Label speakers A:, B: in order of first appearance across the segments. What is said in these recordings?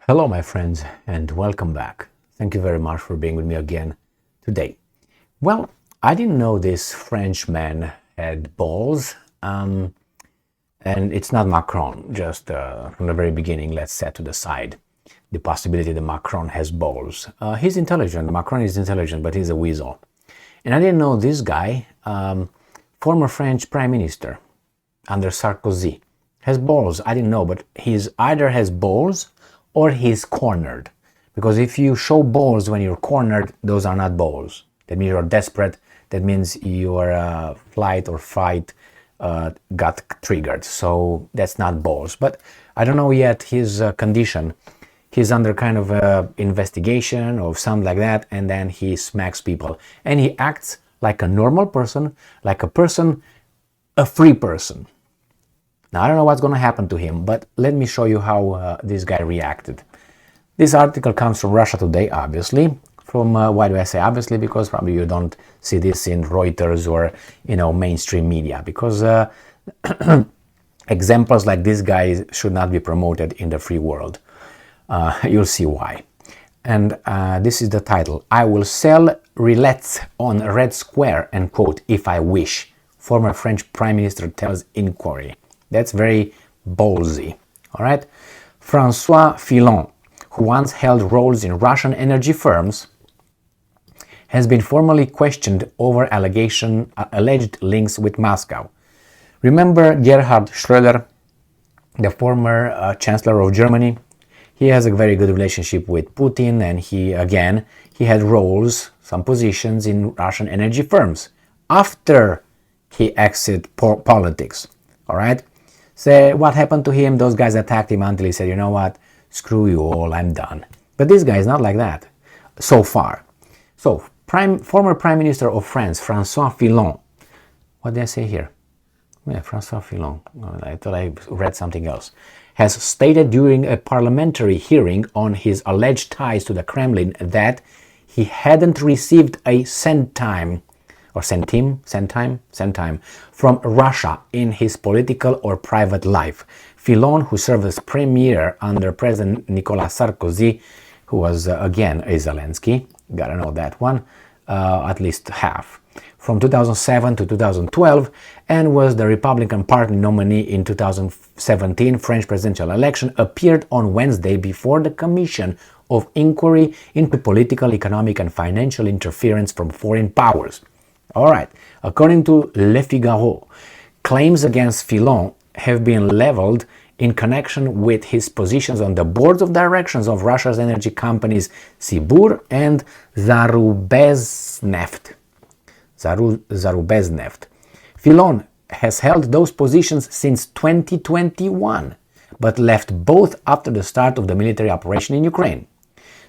A: Hello, my friends, and welcome back. Thank you very much for being with me again today. Well, I didn't know this French man had balls, and it's not Macron. Just from the very beginning, let's set to the side the possibility that Macron has balls. He's intelligent. Macron is intelligent, but he's a weasel. And I didn't know this guy, former French Prime Minister under Sarkozy, has balls. I didn't know, but he's either has balls or he's cornered. Because if you show balls when you're cornered, those are not balls. That means you're desperate. That means your flight or fight got triggered. So that's not balls. But I don't know yet his condition. He's under kind of investigation or something like that, and then he smacks people. And he acts like a normal person, like a free person. Now, I don't know what's going to happen to him, but let me show you how this guy reacted. This article comes from Russia Today, obviously. Why do I say obviously? Because probably you don't see this in Reuters or, mainstream media. Because examples like this guy should not be promoted in the free world. You'll see why. And this is the title. I will sell roulettes on Red Square, and quote, if I wish. Former French Prime Minister tells Inquiry. That's very ballsy, all right? François Fillon, who once held roles in Russian energy firms, has been formally questioned over alleged links with Moscow. Remember Gerhard Schröder, the former Chancellor of Germany? He has a very good relationship with Putin, and he had roles, some positions in Russian energy firms after he exited politics, all right? So what happened to him? Those guys attacked him until he said, you know what, screw you all, I'm done. But this guy is not like that, so far. So, former Prime Minister of France, François Fillon. What did I say here? Yeah, François Fillon. I thought I read something else. Has stated during a parliamentary hearing on his alleged ties to the Kremlin that he hadn't received a centime from Russia in his political or private life. Fillon, who served as premier under President Nicolas Sarkozy, who was again a Zelensky, gotta know that one, at least half, from 2007 to 2012, and was the Republican Party nominee in 2017 French presidential election, appeared on Wednesday before the Commission of Inquiry into Political, Economic and Financial Interference from Foreign Powers. All right, according to Le Figaro, claims against Fillon have been leveled in connection with his positions on the boards of directors of Russia's energy companies Sibur and Zarubezhneft. Fillon has held those positions since 2021, but left both after the start of the military operation in Ukraine.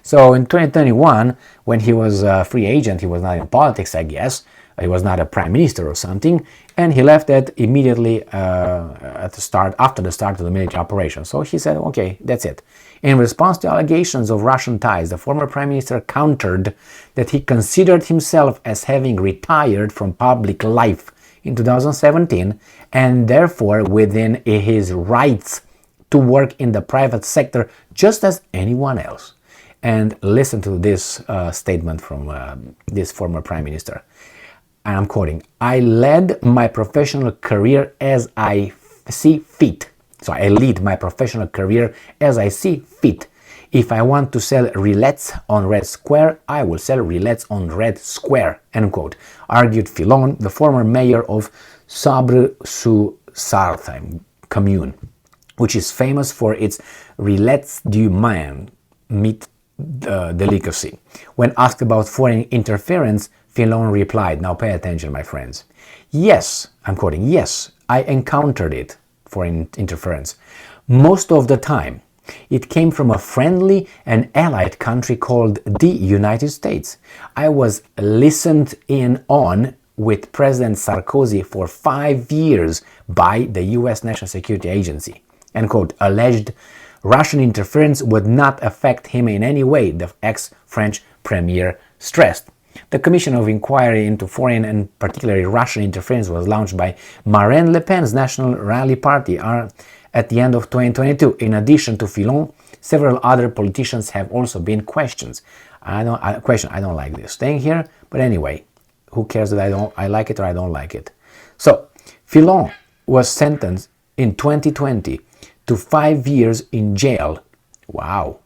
A: So in 2021, when he was a free agent, he was not in politics, I guess. He was not a prime minister or something, and he left that immediately after the start of the military operation. So he said, okay, that's it. In response to allegations of Russian ties, the former prime minister countered that he considered himself as having retired from public life in 2017 and therefore within his rights to work in the private sector just as anyone else. And listen to this statement from this former prime minister. And I'm quoting, I led my professional career as I see fit. So I lead my professional career as I see fit. If I want to sell roulettes on Red Square, I will sell roulettes on Red Square, end quote, argued Fillon, the former mayor of Sabre-sur-Sarthe commune, which is famous for its roulettes du Maine, meat delicacy. When asked about foreign interference, Fillon replied, now pay attention, my friends. Yes, I'm quoting, yes, I encountered it, foreign interference. Most of the time, it came from a friendly and allied country called the United States. I was listened in on with President Sarkozy for 5 years by the US National Security Agency. End quote. Alleged Russian interference would not affect him in any way, the ex-French premier stressed. The Commission of Inquiry into Foreign and particularly Russian interference was launched by Marine Le Pen's National Rally Party at the end of 2022. In addition to Fillon, several other politicians have also been questioned. I don't like this thing here, but anyway, who cares that I like it or I don't like it. So, Fillon was sentenced in 2020 to 5 years in jail. Wow.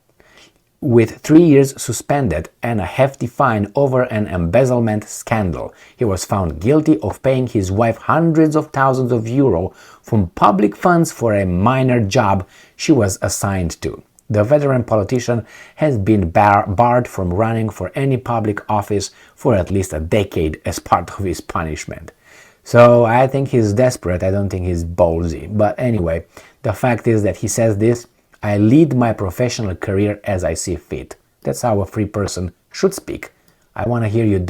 A: With 3 years suspended and a hefty fine over an embezzlement scandal. He was found guilty of paying his wife hundreds of thousands of euros from public funds for a minor job she was assigned to. The veteran politician has been barred from running for any public office for at least a decade as part of his punishment. So I think he's desperate, I don't think he's ballsy. But anyway, the fact is that he says this: I lead my professional career as I see fit. That's how a free person should speak. I want to hear you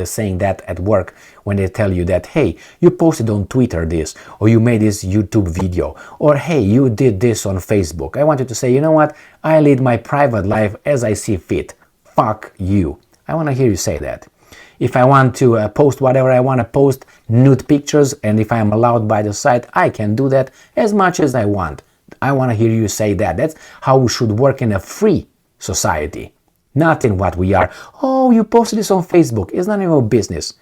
A: saying that at work when they tell you that, hey, you posted on Twitter this, or you made this YouTube video, or hey, you did this on Facebook. I want you to say, you know what, I lead my private life as I see fit. Fuck you. I want to hear you say that. If I want to post whatever I want to post, nude pictures, and if I am allowed by the site, I can do that as much as I want. I want to hear you say that. That's how we should work in a free society. Not in what we are. Oh, you posted this on Facebook. It's none of your business.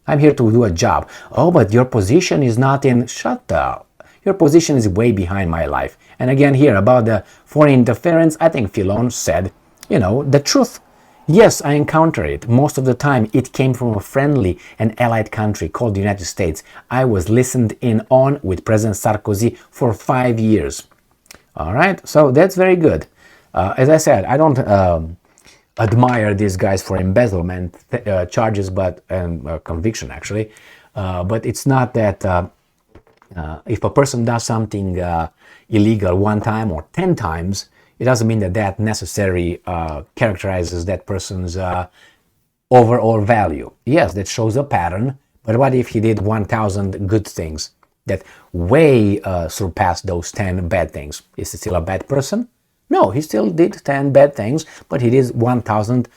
A: I'm here to do a job. Oh, but your position is not in... Shut up. Your position is way behind my life. And again here, about the foreign interference, I think Fillon said, you know, the truth. Yes, I encounter it. Most of the time, it came from a friendly and allied country called the United States. I was listened in on with President Sarkozy for 5 years. All right, so that's very good. As I said, I don't admire these guys for embezzlement charges, but conviction actually. But it's not that if a person does something illegal one time or 10 times, it doesn't mean that that necessarily characterizes that person's overall value. Yes, that shows a pattern, but what if he did 1,000 good things that way surpassed those 10 bad things? Is he still a bad person? No, he still did 10 bad things, but he did 1,000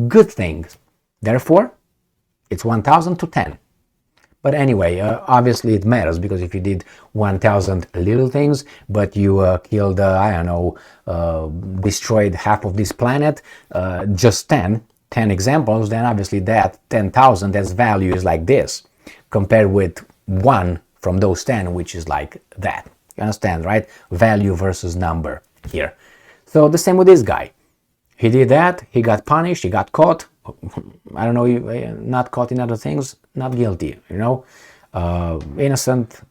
A: good things. Therefore, it's 1,000 to 10. But anyway, obviously it matters, because if you did 1,000 little things, but you killed, I don't know, destroyed half of this planet, just 10 examples, then obviously that 10,000, that's value is like this, compared with one from those 10, which is like that. You understand, right? Value versus number here. So the same with this guy. He did that, he got punished, he got caught. I don't know, not caught in other things, not guilty, you know. Innocent,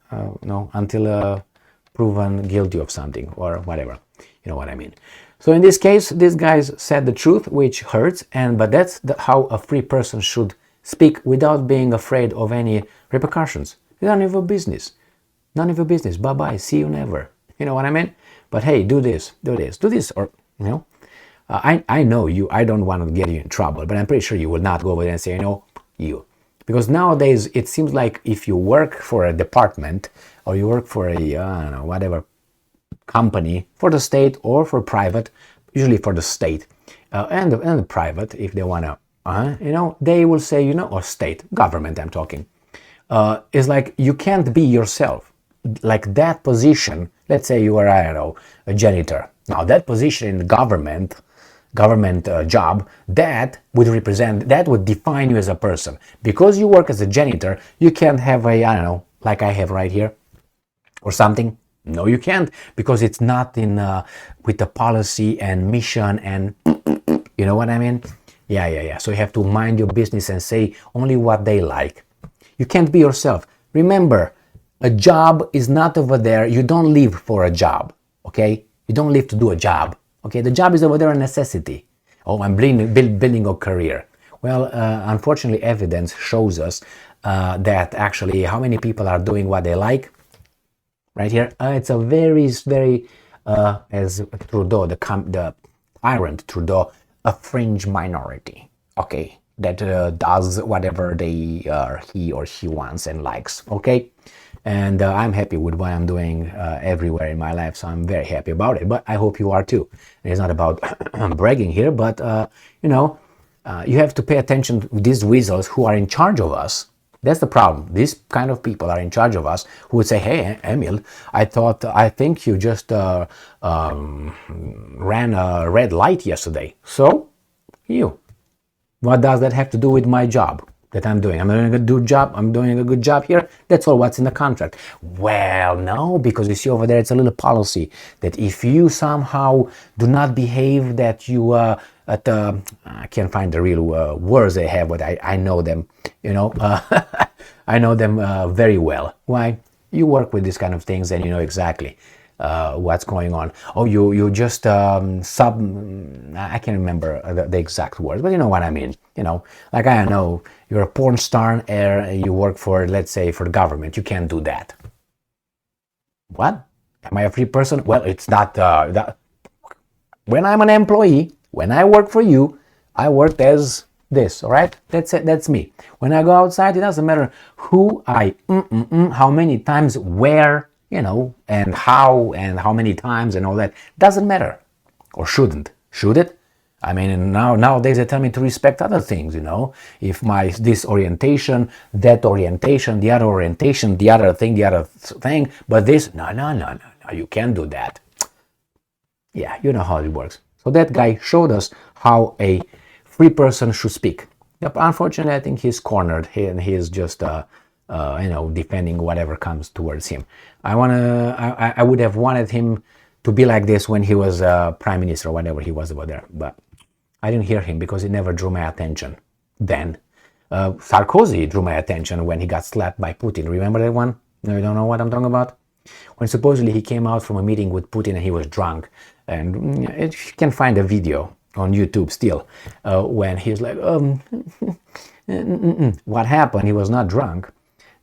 A: no, until proven guilty of something or whatever. You know what I mean. So in this case, these guys said the truth, which hurts, but that's how a free person should speak without being afraid of any repercussions. It's none of your business. None of your business. Bye-bye. See you never. You know what I mean? But hey, do this, or, you know. I know you, I don't want to get you in trouble, but I'm pretty sure you will not go over there and say, you know, you. Because nowadays, it seems like if you work for a department, or you work for a, I don't know, whatever company, for the state or for private, usually for the state, and the private, if they want to, you know, they will say, you know, or state, government I'm talking, is like, you can't be yourself. Like that position, let's say you are, I don't know, a janitor. Now that position in the government job, that would define you as a person. Because you work as a janitor, you can't have a, I don't know, like I have right here, or something. No, you can't, because it's not in with the policy and mission and, you know what I mean? Yeah. So you have to mind your business and say only what they like. You can't be yourself. Remember, a job is not over there. You don't live for a job, okay? You don't live to do a job, okay? The job is over there a necessity. Oh, I'm building a career. Well, unfortunately, evidence shows us that actually how many people are doing what they like. Right here, it's a very, as Trudeau, the tyrant Trudeau, a fringe minority, okay? That does whatever he or she wants and likes, okay? And I'm happy with what I'm doing everywhere in my life, so I'm very happy about it. But I hope you are too. And it's not about bragging here, but you know, You have to pay attention to these weasels who are in charge of us. That's the problem. These kind of people are in charge of us, who would say, hey, Emil, I think you just ran a red light yesterday. So, what does that have to do with my job that I'm doing? I'm doing a good job here. That's all what's in the contract. Well, no, because you see over there, it's a little policy that if you somehow do not behave, that you I can't find the real words they have, but I know them, I know them very well. Why? You work with these kind of things and you know exactly what's going on. Oh, you just I can't remember the exact words, but you know what I mean. Like, I know you're a porn star and you work for, let's say, for the government. You can't do that. What? Am I a free person? Well, it's not that. When I'm an employee, when I work for you, I work as this, all right? That's it. That's me. When I go outside, it doesn't matter who how many times, where, and how many times and all that. Doesn't matter. Or shouldn't. Should it? I mean, nowadays they tell me to respect other things, If this orientation, that orientation, the other orientation, the other thing, but this, no, you can't do that. Yeah, you know how it works. So that guy showed us how a free person should speak. Yep, unfortunately, I think he's cornered and he is just, defending whatever comes towards him. I would have wanted him to be like this when he was prime minister or whatever he was over there, but I didn't hear him because it never drew my attention. Then Sarkozy drew my attention when he got slapped by Putin. Remember that one? No, you don't know what I'm talking about? When supposedly he came out from a meeting with Putin and he was drunk. And you can find a video on YouTube still when he's like, what happened? He was not drunk.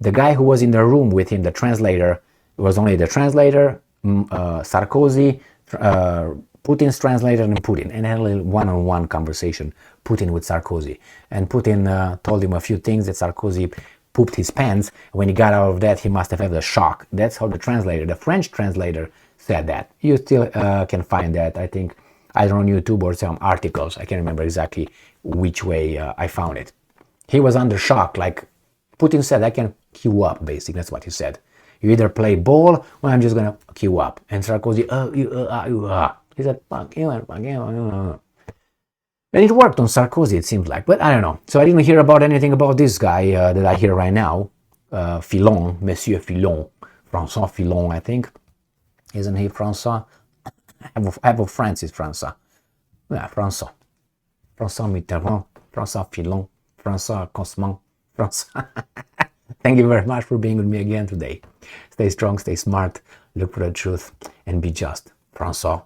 A: The guy who was in the room with him, the translator, was only the translator, Sarkozy, Putin's translator, and Putin. And had a little one-on-one conversation, Putin with Sarkozy. And Putin told him a few things that Sarkozy pooped his pants. When he got out of that, he must have had a shock. That's how the French translator, said that. You still can find that, I think, either on YouTube or some articles. I can't remember exactly which way I found it. He was under shock, like Putin said, I can queue up, basically. That's what he said. You either play ball or I'm just going to queue up. And Sarkozy, he said, fuck you, and fuck you. And it worked on Sarkozy, it seems like, but I don't know. So I didn't hear about anything about this guy that I hear right now, Fillon, Monsieur Fillon, François Fillon, I think. Isn't he François? I have a Francis François. Yeah, François. François Mitterrand, François Fillon, François Cosman, François. Thank you very much for being with me again today. Stay strong, stay smart, look for the truth, and be just. François.